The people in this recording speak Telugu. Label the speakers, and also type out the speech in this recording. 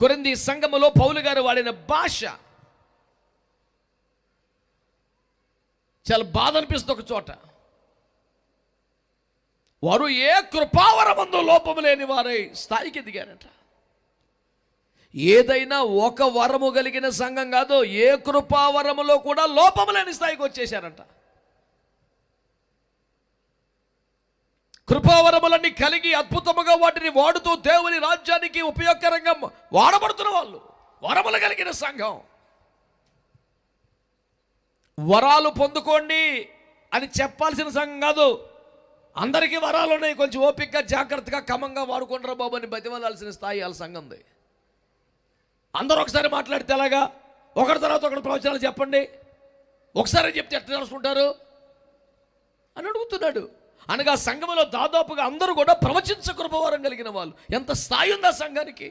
Speaker 1: కొరింథీ సంఘములో పౌలు గారు వాడిన భాష చాలా బాధ అనిపిస్తుంది. ఒక చోట వారు ఏ కృపావరమందో లోపము లేని వారై స్థాయికి ఎదిగారట. ఏదైనా ఒక వరము కలిగిన సంఘం కాదు, ఏ కృపావరములో కూడా లోపము లేని స్థాయికి వచ్చేసారంట. కృపావరములన్నీ కలిగి అద్భుతముగా వాటిని వాడుతూ దేవుని రాజ్యానికి ఉపయోగకరంగా వాడబడుతున్న వాళ్ళు, వరములు కలిగిన సంఘం. వరాలు పొందుకోండి అని చెప్పాల్సిన సంఘం కాదు. అందరికీ వరాలు ఉన్నాయి, కొంచెం ఓపికగా జాగ్రత్తగా క్రమంగా వాడుకుంటారా బాబు అని బతిమలాల్సిన స్థాయి వాళ్ళ సంఘంది. అందరూ ఒకసారి మాట్లాడితే ఎలాగా? ఒకరి తర్వాత ఒకరి ప్రవచనాలు చెప్పండి, ఒకసారి చెప్తే ఎట్లా తెలుసుకుంటారు అని అడుగుతున్నాడు. అనగా సంఘంలో దాదాపుగా అందరూ కూడా ప్రవచించ కృపవరం కలిగిన వాళ్ళు. ఎంత స్థాయి ఉంది ఆ సంఘానికి!